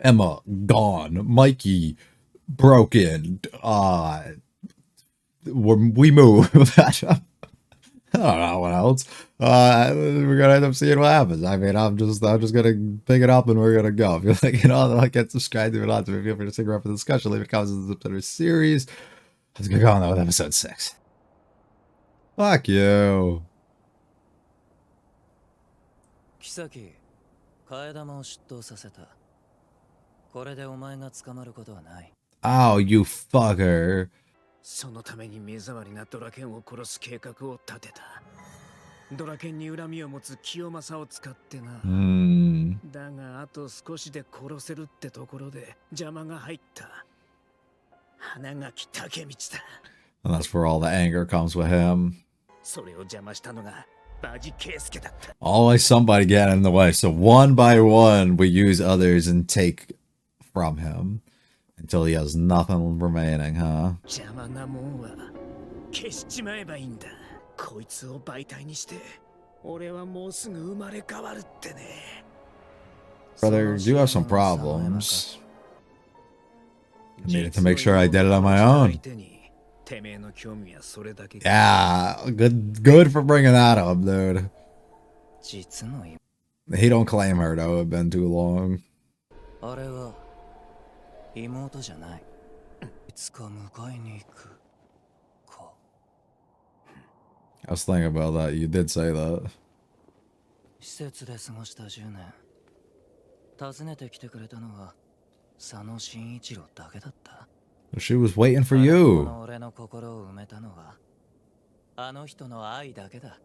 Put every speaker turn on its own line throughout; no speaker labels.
Emma gone. Mikey broken. We move. I don't know what else. We're gonna end up seeing what happens. I mean, I'm just gonna pick it up and we're gonna go. If you like, like, get subscribed to it, not to me. Feel free to stick around for the discussion. Leave a comment on the series. Let's get going with episode 6. Fuck you.
妃、替え玉を出頭させた。これでお前が捕まることはない。
Oh, you fucker.
そのために目障りなドラケンを殺す計画を立てた。ドラケンに恨みを持つ清正を使ってな。だがあと少しで殺せるってところで邪魔が入った。花垣武道だ。
And that's where all the anger comes with him.
それを邪魔したのがバジケイスケだった。
Always somebody getting in the way. So one by one, we use others and take from him until he has nothing remaining, huh?
邪魔なもんは消しちまえばいいんだ。こいつを媒体にして俺はもうすぐ生まれ変わるってね。
Brother, you have some problems. I needed to make sure I did it on my own. Yeah, good for bringing that up, dude. He don't claim her though, it's been too long. I was thinking about that, you did say that.
施設で過ごした10年。訪ねてきてくれたのは佐野真一郎だけだった。
She was waiting for you.
俺の心を埋めたのはあの人の愛だけだ。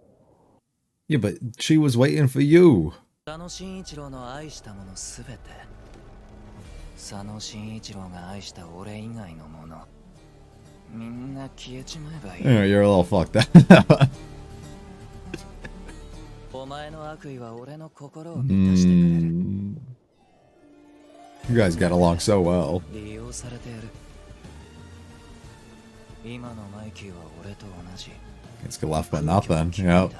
Yeah, but she was waiting for you.
佐野真一郎の愛したものすべて、佐野真一郎が愛した俺以外のもの、みんな消えちまえばいい。
Yeah, you're a little fucked up.
お前の悪意は俺の心を満たしてくれる。
You guys get along so well.
利用されてやる。今のマイキーは俺と同じ。
It's good left but nothing. Yep.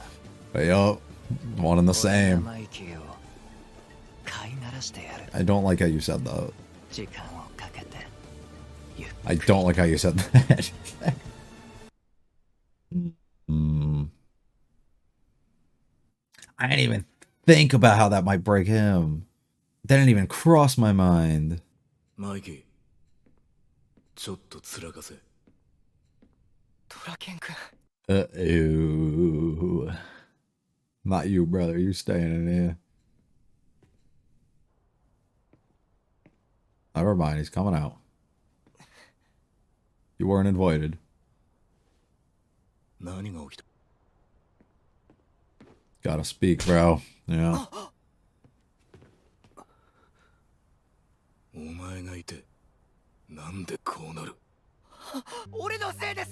But yup, one and the same.
マイキーを飼いならしてやる。
I don't like how you said that.
時間をかけて。
I don't like how you said that. I didn't even think about how that might break him. That didn't even cross my mind.
Mikey, ちょっとつらかせ。ドラケン君。
Uh-oh. Not you, brother. You staying in here. Never mind. He's coming out. You weren't invited.
何が起きた?
Gotta speak, bro. Yeah.
お前がいてなんでこうなる？
俺のせいです。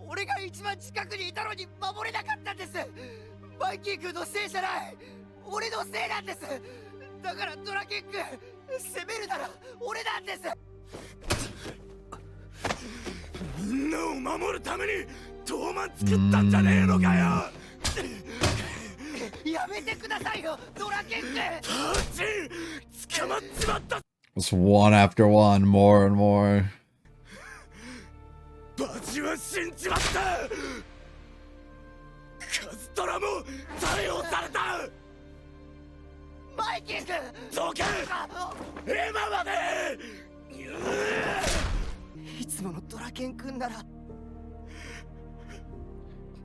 俺が一番近くにいたのに守れなかったんです。マイキー君のせいじゃない。俺のせいなんです。だからドラケン君、攻めるなら俺なんです。
みんなを守るために東卍作ったんじゃねえのかよ。
やめてくださいよ、ドラケン君。
パチン、捕まっちまった。
It's one after one, more and more.
バチは死んじまった。カズトラも逮捕された。
マイキー君、
どけ。今まで。
いつものドラケン君なら。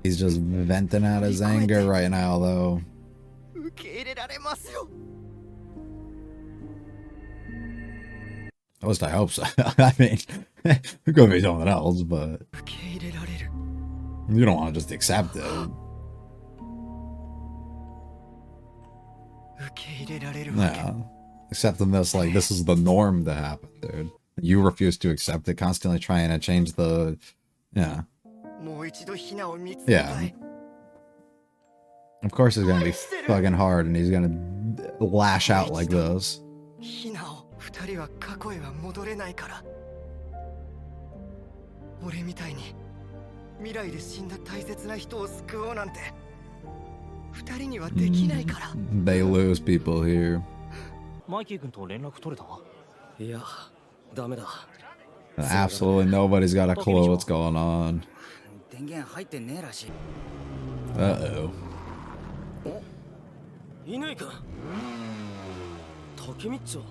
He's just venting out his anger right now, though.
受け入れられますよ。
At least I hope so. I mean, it could be something else, but
受け入れられる。
you don't want to just accept it.
受け入れられるわけ。
Yeah. Accepting this, like, this is the norm to happen, dude. You refuse to accept it, constantly trying to change the... Yeah.
もう一度ヒナを見つめたい。
Of course it's gonna be fucking hard and he's gonna lash out like this.
ヒナを二人は過去へは戻れないから。俺みたいに未来で死んだ大切な人を救おうなんて二人にはできないから。
They lose people here.
マイキー君と連絡取れた？いや、ダメだ。
Absolutely nobody's got a clue what's going on.
電源入ってねえらしい。
Uh-oh.
乾君、竹道は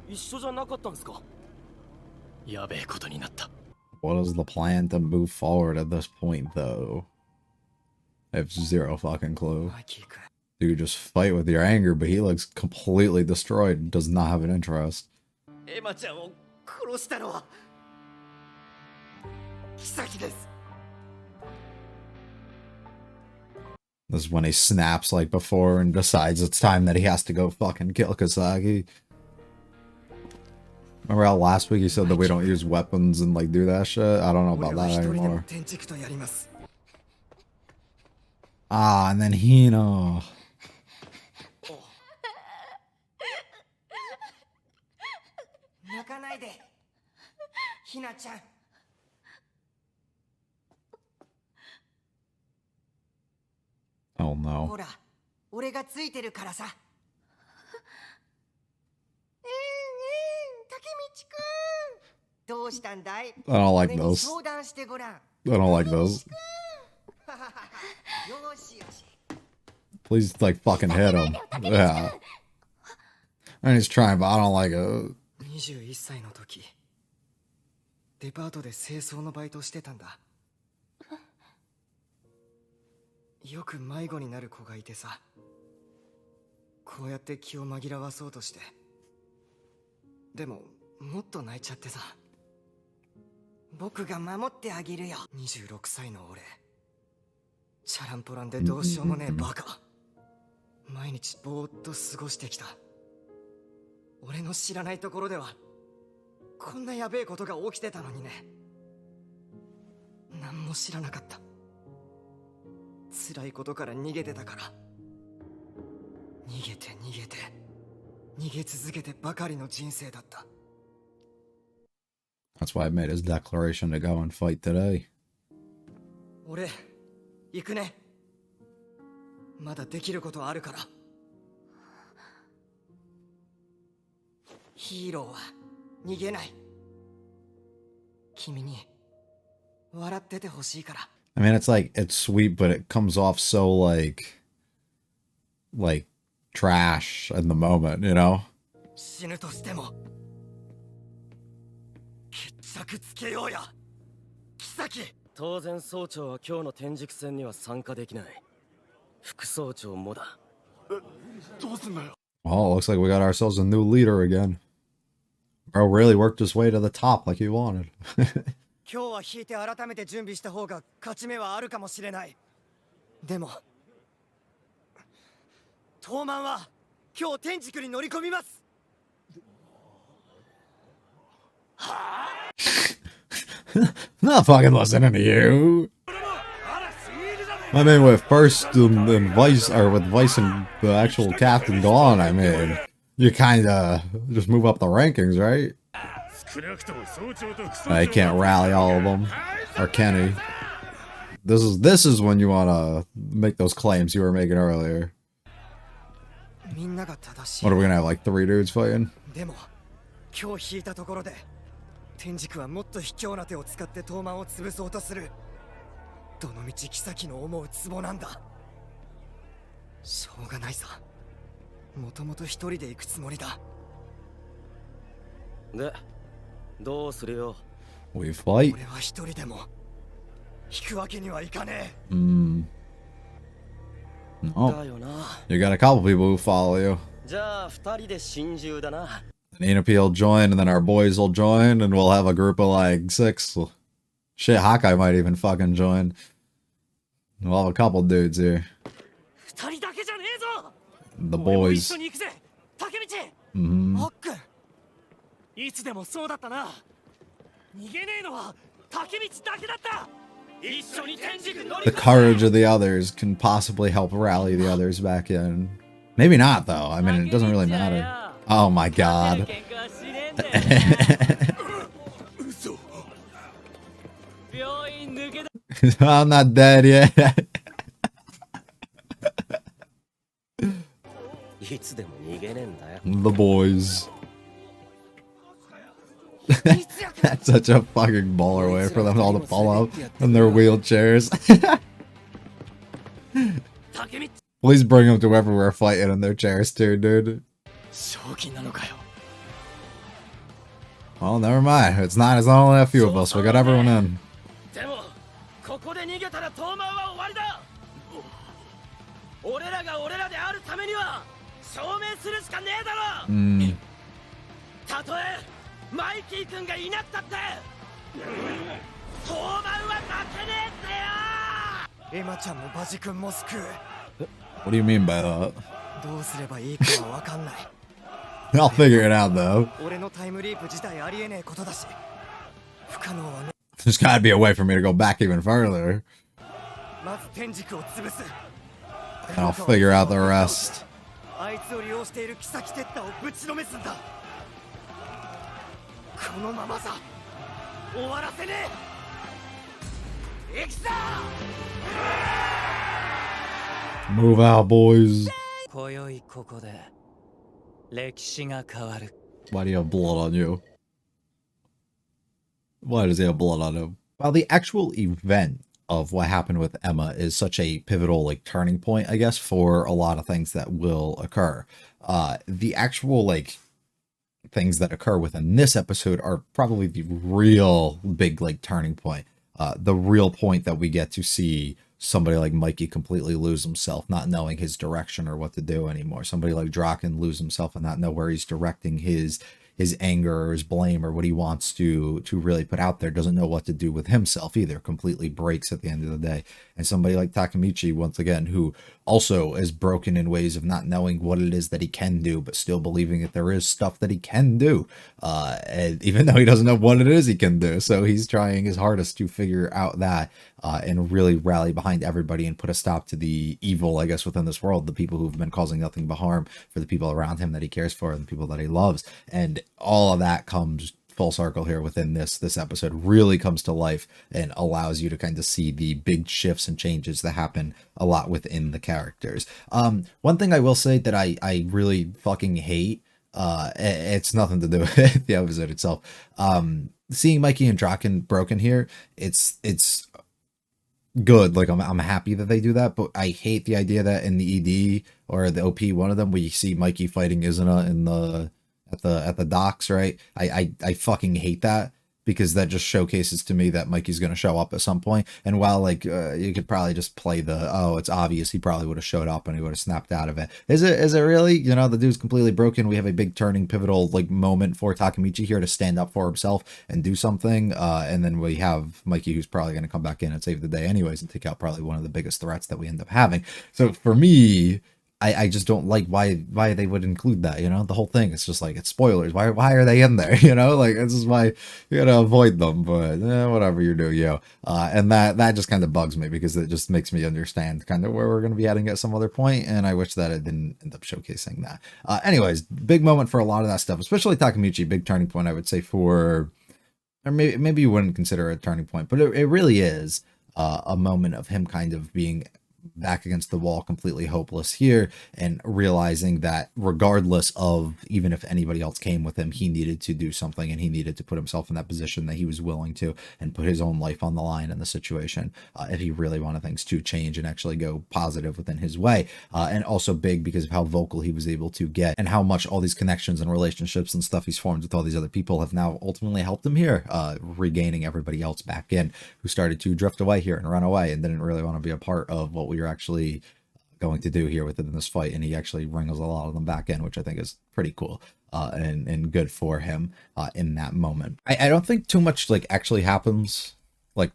一緒じゃなかったんですか？やべえことになった。
What is the plan to move forward at this point, though? I have zero fucking clue.
マイキー君、
You just fight with your anger, but he looks completely destroyed and does not have an interest.
エマちゃんを殺したのは妃です。
This is when he snaps like before and decides it's time that he has to go fucking kill Kasagi. Remember how last week he said that we don't use weapons and like do that shit? I don't know about
俺は
that
一人でも
anymore.
天竺とやります。
Ah, and then Hino.
泣かないで、ひなちゃん。
Oh no.
ほら、俺がついてるからさ。竹道くん。どうしたんだい？
I don't like
俺に
those.
相談してごらん。
I don't like those.
よしよし。
Please like fucking hit him. Yeah. And he's trying, but I don't like it.
21歳の時、デパートで清掃のバイトしてたんだ。よく迷子になる子がいてさ、こうやって気を紛らわそうとして。でももっと泣いちゃってさ。
僕が守ってあげるよ。
26歳の俺、チャランポランでどうしようもねえバカ。毎日ぼーっと過ごしてきた。俺の知らないところではこんなやべえことが起きてたのにね。何も知らなかった。辛いことから逃げてたから。逃げて逃げて逃げ続けてばかりの人生だった。
That's why I made his declaration to go and fight today.
俺行くね。まだできることあるから。ヒーローは逃げない。君に笑っててほしいから。
I mean, it's like, it's sweet, but it comes off so like trash in the moment, you know?
死ぬとしても決着つけようや、妃。
当然総長は今日の天竺戦には参加できない。副総長もだ。
どうすんだよ。
Well, it looks like we got ourselves a new leader again. Bro really worked his way to the top like he wanted.
今日は引いて改めて準備した方が勝ち目はあるかもしれない。でも東卍は今日天竺に乗り込みます。
Not fucking listening to you. I mean, with first and Vice, or with Vice and the actual captain gone, I mean, you kinda just move up the rankings, right? I can't rally all of them, or can he? This is when you wanna make those claims you were making earlier.
みんなが正しい。
What are we gonna have, like 3 dudes fighting?
でも今日引いたところで天竺はもっと卑怯な手を使って東卍を潰そうとする。どのみち妃の思うツボなんだ。しょうがないさ。もともと一人で行くつもりだ。
で、どうするよ。
We fight.
俺は一人でも引くわけにはいかねえ。
Oh,
だよな。
you got a couple people who follow you.
じゃあ二人で心中だな。
Nina P will join, and then our boys will join, and we'll have a group of like 6. Shit, Hawkeye might even fucking join. We'll have a couple dudes here.
二人だけじゃねえぞ。
The
俺も一
boys.
緒に行くぜ。竹道。
Mhm.
ホック。いつでもそうだったな。逃げねえのは竹道だけだった。一緒に天竺乗り
The courage of the others can possibly help rally the others back in. Maybe not, though. I mean, it doesn't really matter. Oh my god. I'm not dead yet.
いつでも逃げねえんだよ。
The boys. That's such a fucking baller way for them all to fall out in their wheelchairs. Please bring them to wherever we're fighting in their chairs too, dude.
正気なのかよ。
Oh, never mind. It's only a few of us. We got everyone in.
でもここで逃げたら東卍は終わりだ。俺らが俺らであるためには証明するしかねえだろ。たとえマイキー君がいなくたって東卍は負けねえってよ。
エマちゃんもバジ君も救う。
What do you mean by that?
どうすればいいかは分かんない。
I'll figure it out though.
俺のタイムリープ自体ありえねえことだし、不可能はね。
There's gotta be a way for me to go back even further.
まず天軸を潰す。
And I'll figure out the rest.
あいつを利用しているキサキテッタをぶちのめすんだ。このままさ終わらせねえ。行くぞ。
Move out, boys.
今宵ここで歴史が変わる。
Why do you have blood on you? Why does he have blood on him? Well, the actual event of what happened with Emma is such a pivotal, like, turning point, I guess, for a lot of things that will occur. The actual, like, things that occur within this episode are probably the real big, like, turning point. The real point that we get to see somebody like Mikey completely lose himself, not knowing his direction or what to do anymore. Somebody like Draken lose himself and not know where he's directing his anger or his blame or what he wants to really put out there. Doesn't know what to do with himself either. Completely breaks at the end of the day. And somebody like Takemichi, once again, who also is broken in ways of not knowing what it is that he can do, but still believing that there is stuff that he can do, and even though he doesn't know what it is he can do. So he's trying his hardest to figure out that and really rally behind everybody and put a stop to the evil, I guess, within this world, the people who've been causing nothing but harm for the people around him that he cares for and the people that he loves. And all of that comes full circle here within this episode, really comes to life and allows you to kind of see the big shifts and changes that happen a lot within the characters. One thing I will say that I really fucking hate, it's nothing to do with the episode itself. Seeing Mikey and Draken broken here, it's good. Like, I'm happy that they do that, but I hate the idea that in the ED or the OP, one of them, we see Mikey fighting Izuna in the at the docks, right? I fucking hate that, because that just showcases to me that Mikey's going to show up at some point. And while, like, you could probably just play the, oh, it's obvious, he probably would have showed up and he would have snapped out of it. Is it really? You know, the dude's completely broken. We have a big turning, pivotal, like, moment for Takemichi here to stand up for himself and do something. And then we have Mikey, who's probably going to come back in and save the day anyways and take out probably one of the biggest threats that we end up having. So for me, I just don't like why they would include that, you know, the whole thing. It's just like, it's spoilers. Why are they in there? You know, like, this is why you gotta avoid them, but whatever you do, yo. And that just kind of bugs me, because it just makes me understand kind of where we're going to be heading at some other point, and I wish that it didn't end up showcasing that. Anyways, big moment for a lot of that stuff, especially Takemichi, big turning point, I would say, for, or maybe you wouldn't consider it a turning point, but it really is a moment of him kind of being back against the wall, completely hopeless here, and realizing that regardless of, even if anybody else came with him, he needed to do something, and he needed to put himself in that position that he was willing to, and put his own life on the line in the situation if he really wanted things to change and actually go positive within his way. And also big because of how vocal he was able to get, and how much all these connections and relationships and stuff he's formed with all these other people have now ultimately helped him here, regaining everybody else back in who started to drift away here and run away and didn't really want to be a part of what we were actually going to do here within this fight. And he actually wrangles a lot of them back in, which I think is pretty cool and good for him in that moment. I don't think too much like actually happens, like,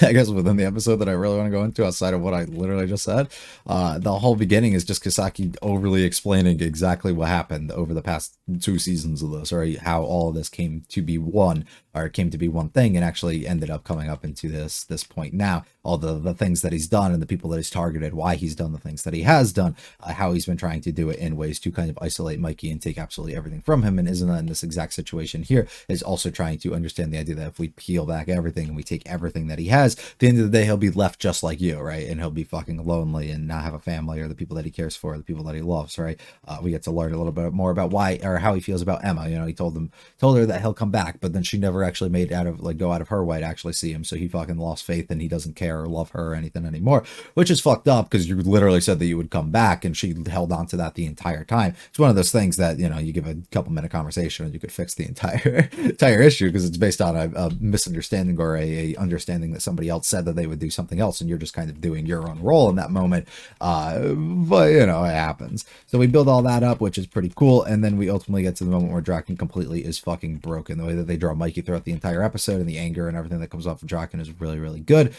I guess within the episode, that I really want to go into outside of what I literally just said. The whole beginning is just Kisaki overly explaining exactly what happened over the past 2 seasons of this, or how all of this came to be one thing, and actually ended up coming up into this point now. all the things that he's done and the people that he's targeted, why he's done the things that he has done, how he's been trying to do it in ways to kind of isolate Mikey and take absolutely everything from him. And Izuna in this exact situation here is also trying to understand the idea that if we peel back everything and we take everything that he has, at the end of the day, he'll be left just like you, right? And he'll be fucking lonely and not have a family or the people that he cares for, the people that he loves, right? We get to learn a little bit more about why or how he feels about Emma. You know, he told her that he'll come back, but then she never actually made go out of her way to actually see him. So he fucking lost faith and he doesn't care or love her or anything anymore, which is fucked up because you literally said that you would come back and she held on to that the entire time. It's one of those things that, you know, you give a couple minute conversation and you could fix the entire issue because it's based on a misunderstanding or a understanding that somebody else said that they would do something else and you're just kind of doing your own role in that moment. But you know, it happens. So we build all that up, which is pretty cool, and then we ultimately get to the moment where Draken completely is fucking broken. The way that they draw Mikey throughout the entire episode and the anger and everything that comes off of Draken is really, really good.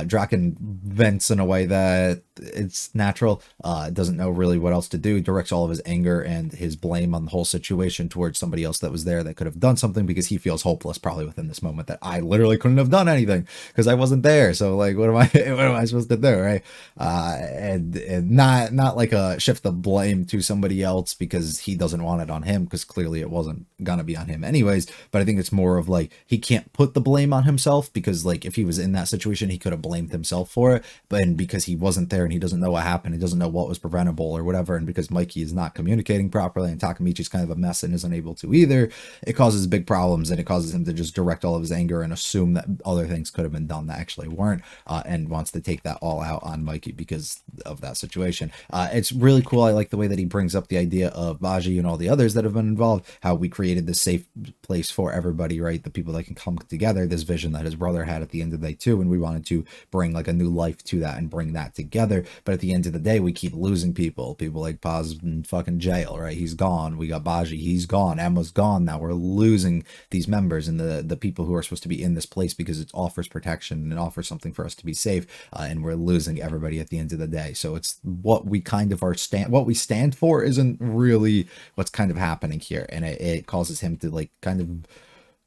Draken vents in a way that it's natural, doesn't know really what else to do, directs all of his anger and his blame on the whole situation towards somebody else that was there that could have done something, because he feels hopeless probably within this moment that I literally couldn't have done anything because I wasn't there. So like, what am I supposed to do, right? And not like a shift the blame to somebody else because he doesn't want it on him, because clearly it wasn't gonna be on him anyways. But I think it's more of like, he can't put the blame on himself because like if he was in that situation he could have blamed himself for it, but because he wasn't there and he doesn't know what happened, he doesn't know what was preventable or whatever, and because Mikey is not communicating properly and Takemichi's kind of a mess and isn't able to either, it causes big problems and it causes him to just direct all of his anger and assume that other things could have been done that actually weren't, and wants to take that all out on Mikey because of that situation. It's really cool. I like the way that he brings up the idea of Baji and all the others that have been involved, how we created this safe place for everybody, right? The people that can come together, this vision that his brother had at the end of the day too, and we wanted to bring like a new life to that and bring that together. But at the end of the day, we keep losing people like Paz in fucking jail, right? He's gone. We got Baji, he's gone. Emma's gone. Now we're losing these members and the people who are supposed to be in this place because it offers protection and offers something for us to be safe, and we're losing everybody at the end of the day. So it's what we kind of what we stand for isn't really what's kind of happening here, and it causes him to like kind of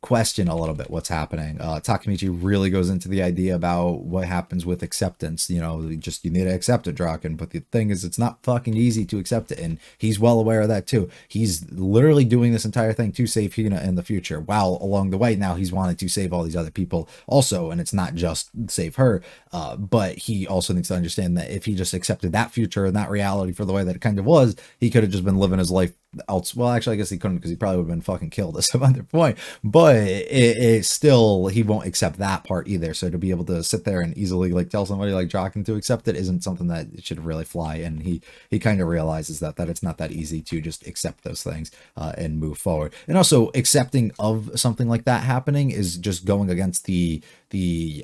question a little bit what's happening. Takemichi really goes into the idea about what happens with acceptance. You know, you need to accept it, Draken. But the thing is, it's not fucking easy to accept it, and he's well aware of that too. He's literally doing this entire thing to save Hina in the future, while along the way now he's wanted to save all these other people also, and it's not just save her, but he also needs to understand that if he just accepted that future and that reality for the way that it kind of was, he could have just been living his life else. Well, actually I guess he couldn't, because he probably would have been fucking killed at some other point, but it still, he won't accept that part either. So to be able to sit there and easily like tell somebody like Draken to accept it isn't something that should really fly, and he kind of realizes that it's not that easy to just accept those things and move forward. And also accepting of something like that happening is just going against the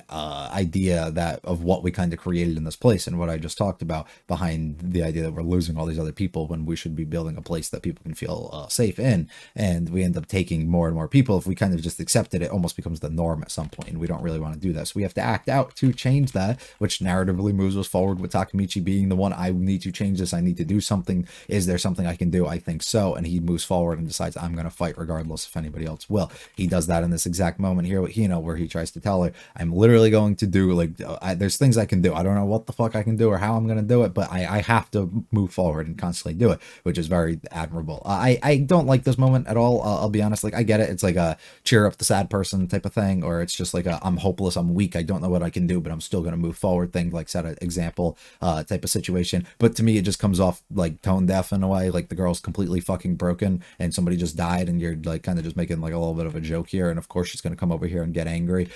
idea that of what we kind of created in this place, and what I just talked about behind the idea that we're losing all these other people when we should be building a place that people can feel safe in, and we end up taking more and more people. If we kind of just accept it, it almost becomes the norm at some point, and we don't really want to do that. So we have to act out to change that, which narratively moves us forward with Takemichi being the one, I need to change this, I need to do something. Is there something I can do? I think so. And he moves forward and decides, I'm going to fight regardless if anybody else will. He does that in this exact moment here with Hina, where he tries to tell her, I'm literally going to do like, there's things I can do. I don't know what the fuck I can do or how I'm going to do it, but I have to move forward and constantly do it, which is very admirable. I don't like this moment at all. I'll be honest. Like, I get it. It's like a cheer up the sad person type of thing, or it's just like a, I'm hopeless, I'm weak, I don't know what I can do, but I'm still going to move forward thing, like set an example type of situation. But to me, it just comes off like tone deaf in a way, like the girl's completely fucking broken and somebody just died, and you're like kind of just making like a little bit of a joke here, and of course she's going to come over here and get angry,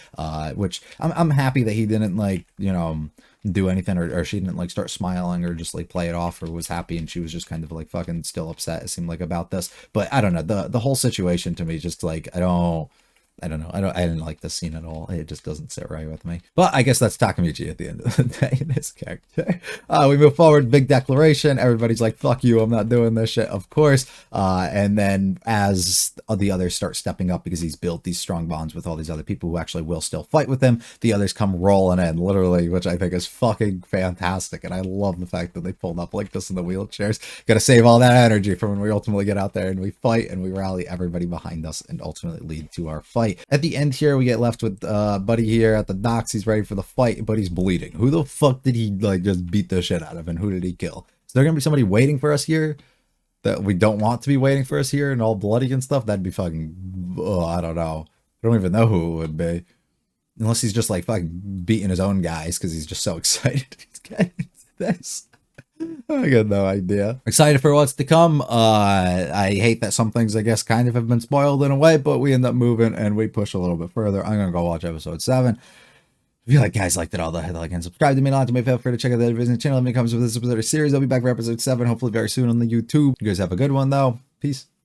which I'm happy that he didn't like, you know, do anything, or she didn't like start smiling or just like play it off, or was happy and she was just kind of like fucking still upset, it seemed like, about this. But I don't know, the whole situation to me just like, I don't know. I didn't like this scene at all. It just doesn't sit right with me. But I guess that's Takemichi at the end of the day, this character. We move forward, big declaration. Everybody's like, fuck you, I'm not doing this shit, of course. And then as the others start stepping up, because he's built these strong bonds with all these other people who actually will still fight with him, the others come rolling in, literally, which I think is fucking fantastic. And I love the fact that they pulled up like this in the wheelchairs. Gotta save all that energy for when we ultimately get out there and we fight and we rally everybody behind us and ultimately lead to our fight. fight. At the end here, we get left with Buddy here at the docks. He's ready for the fight, but he's bleeding. Who the fuck did he like just beat the shit out of, and who did he kill? Is there gonna be somebody waiting for us here that we don't want to be waiting for us here and all bloody and stuff? That'd be fucking, I don't know. I don't even know who it would be. Unless he's just like fucking beating his own guys because he's just so excited he's getting into this. I got no idea. Excited for what's to come. I hate that some things I guess kind of have been spoiled in a way, but we end up moving and we push a little bit further. I'm gonna go watch episode 7. If you like guys liked it all, hit the like and subscribe to me. Not to feel free to check out the other videos on the channel. Let me comments with this episode of series. I'll be back for episode 7 hopefully very soon on the YouTube. You guys have a good one though. Peace.